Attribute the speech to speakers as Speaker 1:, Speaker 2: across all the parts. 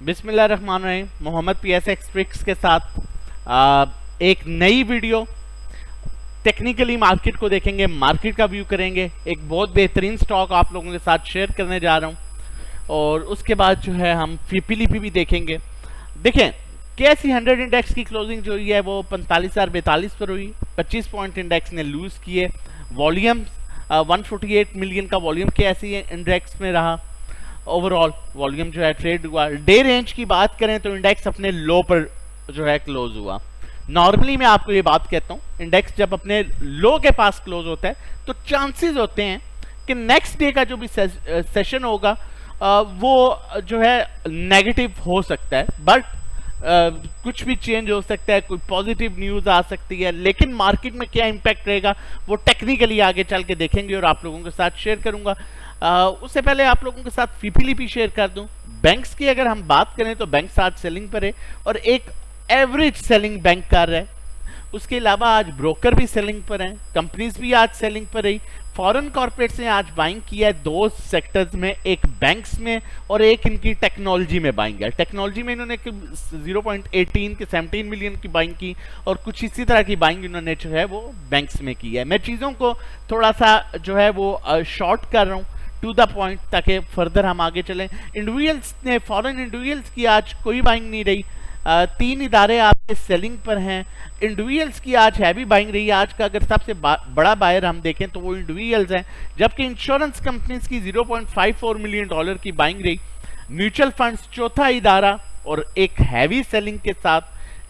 Speaker 1: बिस्मिल्लाहिर्रहमानिर्रहीम। Mohammad PSX tricks के साथ एक नई वीडियो। टेक्निकली मार्केट को देखेंगे, मार्केट का व्यू करेंगे, एक बहुत बेहतरीन स्टॉक आप लोगों के साथ शेयर करने जा रहा हूं और उसके बाद जो है हम फीपीलीपी भी देखेंगे। देखें, KSE 100 इंडेक्स की क्लोजिंग जो हुई है वो 45,042 पर हुई। 25 पॉइंट इंडेक्स ने लूज किए। वॉल्यूम 148 मिलियन का वॉल्यूम KSE इंडेक्स में रहा। ओवरऑल वॉल्यूम जो है ट्रेड हुआ। डे रेंज की बात करें तो इंडेक्स अपने लो पर जो है क्लोज हुआ। नॉर्मली मैं आपको ये बात कहता हूं, इंडेक्स जब अपने लो के पास क्लोज होता है तो चांसेस होते हैं कि नेक्स्ट डे का जो भी सेशन होगा वो जो है नेगेटिव हो सकता है, बट कुछ भी चेंज हो सकता है, कोई पॉजिटिव न्यूज आ सकती है। लेकिन मार्केट में क्या इंपैक्ट रहेगा वो टेक्निकली आगे चल के देखेंगे और आप लोगों के साथ शेयर करूंगा। उससे पहले आप लोगों के साथ फीपीलीपी शेयर कर दूं। बैंक्स की अगर हम बात करें तो बैंक आज सेलिंग पर है और एक एवरेज सेलिंग बैंक कर रहा है। उसके अलावा आज ब्रोकर भी सेलिंग पर हैं, कंपनीज भी आज सेलिंग पर रही। फॉरेन कॉर्पोरेट्स ने आज बाइंग किया है दो सेक्टर्स में, एक बैंक्स में और एक इनकी टेक्नोलॉजी में बाइंग है। टेक्नोलॉजी में इन्होंने 0.18 के 17 मिलियन की बाइंग की और कुछ इसी तरह की बाइंग इन्होंने जो है वो बैंक्स में की है। मैं चीज़ों को थोड़ा सा जो है वो शॉर्ट कर रहा हूँ टू द पॉइंट, ताकि फर्दर हम आगे चलें। इंडिविजुअल्स ने, फॉरेन इंडिविजुअल्स की आज कोई बाइंग नहीं रही। 3 इदारे आपके सेलिंग पर हैं। इंडिविजुअल्स की आज हैवी बाइंग रही है। आज का अगर सबसे बड़ा बायर हम देखें तो वो इंडिविजुअल्स हैं, जबकि इंश्योरेंस कंपनीज की $0.54 मिलियन की बाइंग रही। म्यूचुअल फंड्स चौथा इदारा और एक हैवी सेलिंग के साथ,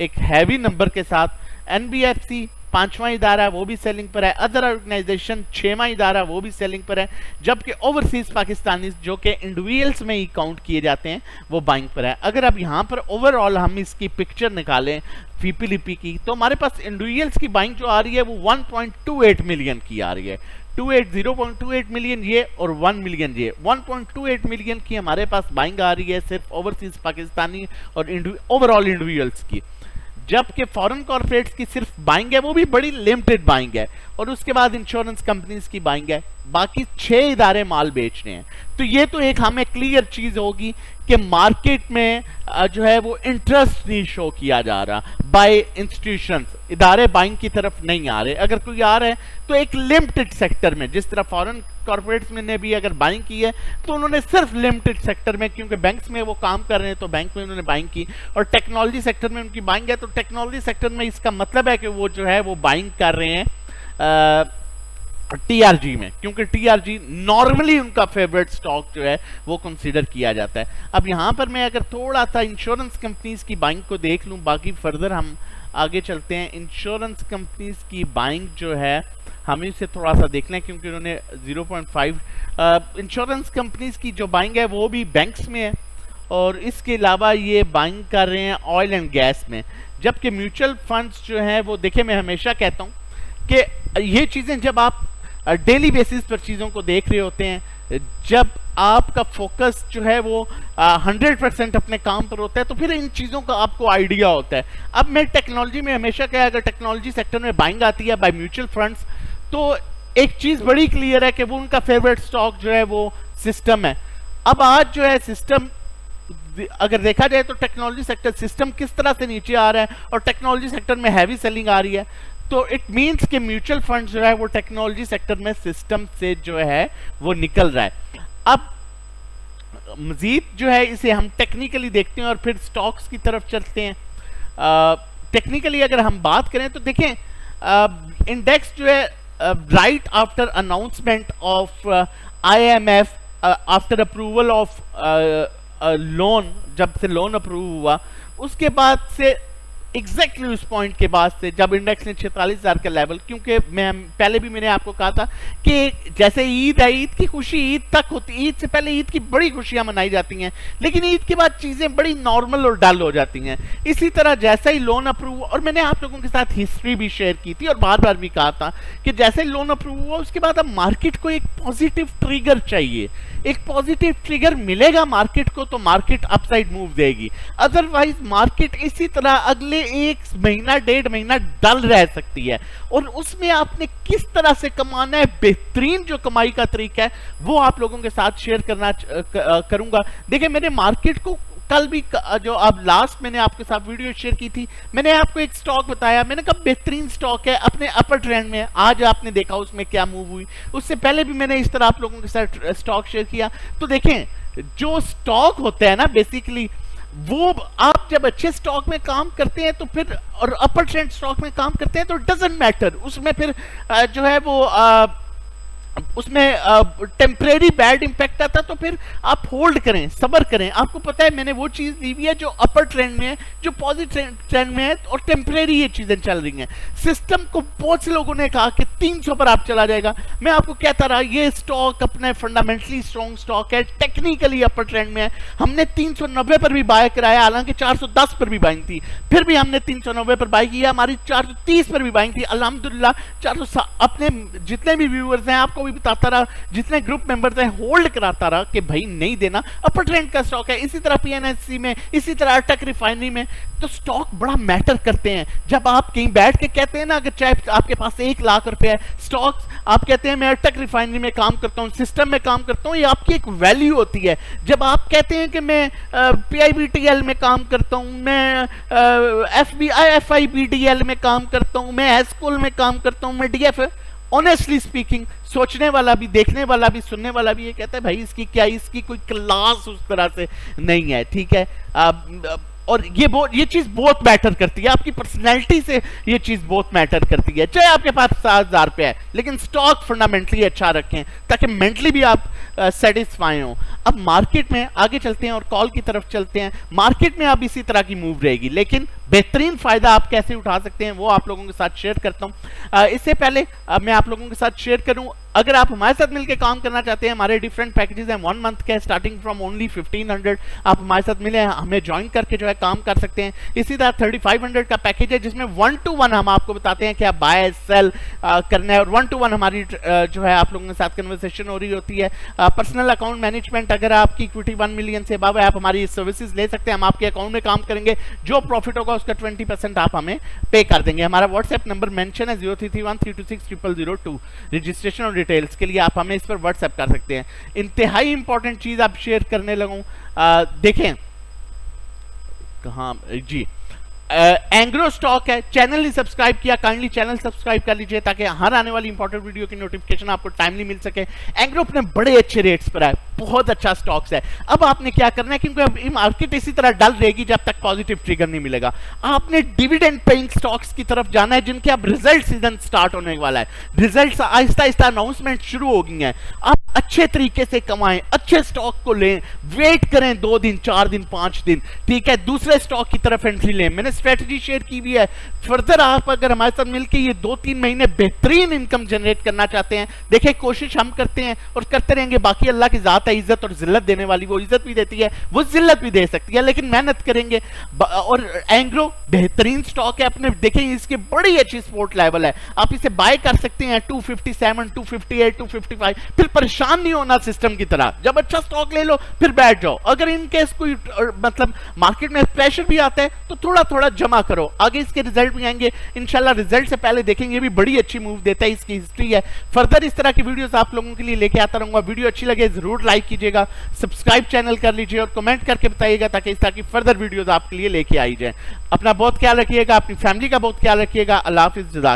Speaker 1: एक हैवी नंबर के साथ। NBFC 5वां इदारा वो भी सेलिंग पर है। अदर ऑर्गेनाइजेशन 6वां इदारा वो भी सेलिंग पर है, जबकि ओवरसीज पाकिस्तानी जो कि इंडिविजुअल्स में ही काउंट किए जाते हैं वो बाइंग पर है। अगर अब यहाँ पर ओवरऑल हम इसकी पिक्चर निकालें फीपीलीपी की, तो हमारे पास इंडिविजुअल्स की बाइंग जो आ रही है वो 1.28 मिलियन की आ रही है। 0.28 मिलियन ये और 1 मिलियन ये। 1.28 मिलियन की हमारे पास बाइंग आ रही है सिर्फ ओवरसीज पाकिस्तानी और ओवरऑल इंडिविजुअल्स की, जबकि फॉरेन कॉर्पोरेट्स की सिर्फ बाइंग है, वो भी बड़ी लिमिटेड बाइंग है। और उसके बाद इंश्योरेंस कंपनीज की बाइंग है। बाकी 6 इदारे माल बेच रहे हैं। तो ये तो एक हमें क्लियर चीज होगी कि मार्केट में जो है वो इंटरेस्ट नहीं शो किया जा रहा बाय इंस्टीट्यूशंस। इदारे बाइंग की तरफ नहीं आ रहे। अगर कोई आ रहा है तो एक लिमिटेड सेक्टर में, जिस तरह फॉरेन कॉर्पोरेट्स में ने भी अगर बाइंग की है तो उन्होंने सिर्फ लिमिटेड सेक्टर में, क्योंकि बैंक्स में वो काम कर रहे हैं तो बैंक में उन्होंने बाइंग की। और टेक्नोलॉजी सेक्टर में उनकी बाइंग है, तो टेक्नोलॉजी सेक्टर में इसका मतलब है कि वो जो है वो बाइंग कर रहे हैं TRG में, क्योंकि TRG नॉर्मली उनका फेवरेट स्टॉक जो है वो कंसीडर किया जाता है। अब यहां पर मैं अगर थोड़ा सा इंश्योरेंस कंपनीज की बाइंग को देख लूं, बाकी फर्दर हम आगे चलते हैं। इंश्योरेंस कंपनीज की बाइंग जो है हमें इसे थोड़ा सा देखना है, क्योंकि उन्होंने 0.5 इंश्योरेंस कंपनीज की जो बाइंग है वो भी बैंक्स में है और इसके अलावा ये बाइंग कर रहे हैं ऑयल एंड गैस में। जबकि म्यूचुअल फंड्स जो है वो, देखिए मैं हमेशा कहता हूं कि ये चीजें जब आप डेली बेसिस पर चीजों को देख रहे होते हैं, जब आपका फोकस जो है वो 100% अपने काम पर होता है, तो फिर इन चीजों का आपको आइडिया होता है। अब मैं टेक्नोलॉजी में हमेशा कहा, अगर टेक्नोलॉजी सेक्टर में बाइंग आती है बाय म्यूचुअल फंड्स, तो एक चीज बड़ी क्लियर है कि वो उनका फेवरेट स्टॉक जो है वो सिस्टम है। अब आज जो है सिस्टम अगर देखा जाए तो टेक्नोलॉजी सेक्टर सिस्टम किस तरह से नीचे आ रहा है और टेक्नोलॉजी सेक्टर में हैवी सेलिंग आ रही है, तो इट मींस कि म्यूचुअल फंड जो है वो टेक्नोलॉजी सेक्टर में सिस्टम से जो है वो निकल रहा है। अब मजीद जो है इसे हम टेक्निकली देखते हैं और फिर स्टॉक्स की तरफ चलते हैं। टेक्निकली अगर हम बात करें तो देखें, इंडेक्स जो है right after announcement of IMF, after approval of loan, जब से लोन अप्रूव हुआ उसके बाद से एग्जैक्टली उस पॉइंट के बाद से जब इंडेक्स ने 46,000 का लेवल, क्योंकि मैं पहले भी मैंने आपको कहा था कि जैसे ईद है, ईद की खुशी ईद तक होती, ईद से पहले ईद की बड़ी खुशियां मनाई जाती हैं, लेकिन ईद के बाद चीजें बड़ी नॉर्मल और डल हो जाती हैं। इसी तरह जैसे ही लोन अप्रूव, और मैंने आप लोगों के साथ हिस्ट्री भी शेयर की थी और बार बार भी कहा था कि जैसे ही लोन अप्रूव हुआ उसके बाद अब मार्केट को एक पॉजिटिव ट्रिगर चाहिए। एक पॉजिटिव ट्रिगर मिलेगा मार्केट को तो मार्केट अपसाइड मूव देगी, अदरवाइज मार्केट इसी तरह अगले 1 महीना 1.5 महीना डल रह सकती है। और उसमें आपने किस तरह से कमाना है, बेहतरीन जो कमाई का तरीका है वो आप लोगों के साथ शेयर करूंगा। देखिए मैंने मार्केट को कल भी जो अब लास्ट मैंने आपके साथ वीडियो शेयर की थी, मैंने आपको एक स्टॉक बताया, मैंने कहा बेहतरीन स्टॉक है, अपने अपर ट्रेंड में। आज आपने देखा उसमें क्या मूव हुई। उससे पहले भी मैंने इस तरह आप लोगों के साथ स्टॉक शेयर किया। तो देखें, जो स्टॉक होता है ना बेसिकली, वो आप जब अच्छे स्टॉक में काम करते हैं तो फिर, और अपर ट्रेंड स्टॉक में काम करते हैं तो डजंट मैटर, उसमें फिर जो है वो उसमें टेम्परेरी बैड इंपैक्ट आता, तो फिर आप होल्ड करें, सब्र करें। आपको पता है मैंने वो चीज ली हुई है जो अपर ट्रेंड में है, जो पॉजिटिव ट्रेंड में है, और टेम्परेरी ये चीजें चल रही हैं। सिस्टम को बहुत से लोगों ने कहा कि 300 पर आप चला जाएगा, मैं आपको कहता रहा ये स्टॉक अपने फंडामेंटली स्ट्रॉन्ग स्टॉक है, टेक्निकली अपर ट्रेंड में है। हमने 390 पर भी बाय कराया, हालांकि 410 पर भी बाइंग थी, फिर भी हमने 390 पर बाय किया। हमारी 430 पर भी बाइंग थी, अल्हम्दुलिल्लाह। 400 अपने जितने भी व्यूअर्स हैं आपको भी बताता रहा, जितने ग्रुप मेंबर्स हैं होल्ड कराता रहा कि भाई नहीं देना, अपर ट्रेंड का स्टॉक है। इसी तरह पीएनएससी में, इसी तरह अटक रिफाइनरी में, तो स्टॉक बड़ा मैटर करते हैं। जब आप कहीं बैठ के कहते हैं ना, अगर चाहे आपके पास 1 लाख रुपए है, स्टॉक्स आप कहते हैं मैं अटक रिफाइनरी में काम करता हूं, सिस्टम में काम करता हूं, ये आपकी एक वैल्यू होती है। जब आप कहते हैं कि मैं पीआईबीटीएल में काम करता हूं, मैं एफआईबीडीएल में काम करता हूं, मैं एस्कोल में काम करता हूं, मैं डीएफ, ऑनेस्टली स्पीकिंग, सोचने वाला भी, देखने वाला भी, सुनने वाला भी ये कहता है भाई इसकी क्या, इसकी कोई क्लास उस तरह से नहीं है, ठीक है। और ये चीज बहुत मैटर करती है, आपकी पर्सनैलिटी से ये चीज बहुत मैटर करती है। चाहे आपके पास 7,000 रुपये है, लेकिन स्टॉक फंडामेंटली अच्छा रखें ताकि मेंटली भी आप सेटिस्फाई हो। अब मार्केट में आगे चलते हैं और कॉल की तरफ चलते हैं। मार्केट में अब इसी तरह की मूव रहेगी, लेकिन बेहतरीन फायदा आप कैसे उठा सकते हैं वो आप लोगों के साथ शेयर करता हूं। इससे पहले मैं आप लोगों के साथ शेयर करूं, अगर आप हमारे साथ मिलकर काम करना चाहते हैं, हमारे डिफरेंट पैकेजेस हैं 1 मंथ के, स्टार्टिंग फ्रॉम ओनली 1500। आप हमारे साथ मिले, हमें ज्वाइन करके जो है काम कर सकते हैं। इसी तरह 3500 का पैकेज है जिसमें 1 to 1 हम आपको बताते हैं कि आप बाय सेल करना है, और 1 to 1 हमारी जो है आप लोगों के साथ कन्वर्सेशन हो रही होती है। पर्सनल अकाउंट मैनेजमेंट, अगर आपकी इक्विटी 1 मिलियन से अबव है, आप हमारी सर्विसेज ले सकते हैं। हम आपके अकाउंट में काम करेंगे, जो प्रॉफिट होगा उसका 20% आप हमें पे कर देंगे। हमारा व्हाट्सएप नंबर मेंशन है 0331326002। रजिस्ट्रेशन और डिटेल्स के लिए आप हमें इस पर व्हाट्सएप कर सकते हैं। इंतहाई इंपॉर्टेंट चीज आप शेयर करने लगूं, देखें कहां जी, एंग्रो स्टॉक है, चैनल नहीं सब्सक्राइब किया, काइंडली चैनल सब्सक्राइब कर लीजिए ताकि हर आने वाली इंपॉर्टेंट वीडियो की नोटिफिकेशन आपको टाइमली मिल सके। एंग्रो अपने बड़े अच्छे रेट्स पर है, बहुत अच्छा स्टॉक्स है। अब आपने क्या करना है, क्योंकि अब मार्केट इसी तरह डल रहेगी जब तक पॉजिटिव ट्रिगर नहीं मिलेगा। आपने डिविडेंड पेइंग स्टॉक्स की तरफ जाना है जिनके अब रिजल्ट सीजन स्टार्ट होने वाला है, रिजल्ट आहिस्ता आहिस्ता अनाउंसमेंट शुरू हो गई है। आप अच्छे तरीके से कमाएं, अच्छे स्टॉक को लें, वेट करें 2 दिन, 4 दिन, 5 दिन, ठीक है, दूसरे स्टॉक की तरफ एंट्री लें। मैंने स्ट्रेटजी शेयर की भी है। फर्दर आप अगर हमारे साथ मिलकर ये 2-3 महीने बेहतरीन इनकम जनरेट करना चाहते हैं, देखिए कोशिश हम करते हैं और करते रहेंगे। बाकी अल्लाह की जात है, इज्जत और जिल्लत देने वाली, वो इज्जत भी देती है, वो जिल्लत भी दे सकती है, लेकिन मेहनत करेंगे। और एंग्रो बेहतरीन स्टॉक है, अपने देखें इसकी बड़ी अच्छी सपोर्ट लेवल है, आप इसे बाय कर सकते हैं 257, 258, 255। फिर परेशान नहीं होना सिस्टम की तरह, जब अच्छा स्टॉक ले लो फिर बैठ जाओ। अगर इनकेस कोई मतलब मार्केट में प्रेशर भी आता है तो थोड़ा थोड़ा जमा करो, आगे इसके रिजल्ट भी आएंगे इंशाल्लाह। रिजल्ट से पहले देखेंगे, भी बड़ी अच्छी मूव देता है, इसकी हिस्ट्री है। फर्दर इस तरह की वीडियोस आप लोगों के लिए लेके आता रहूंगा। वीडियो अच्छी लगे जरूर लाइक कीजिएगा, सब्सक्राइब चैनल कर लीजिए और कमेंट करके बताइएगा ताकि इस तरह की फर्दर वीडियोस आपके लिए लेके आई जाए। अपना बहुत ख्याल रखिएगा, अपनी फैमिली का बहुत ख्याल रखिएगा। अल्लाह हाफिज़।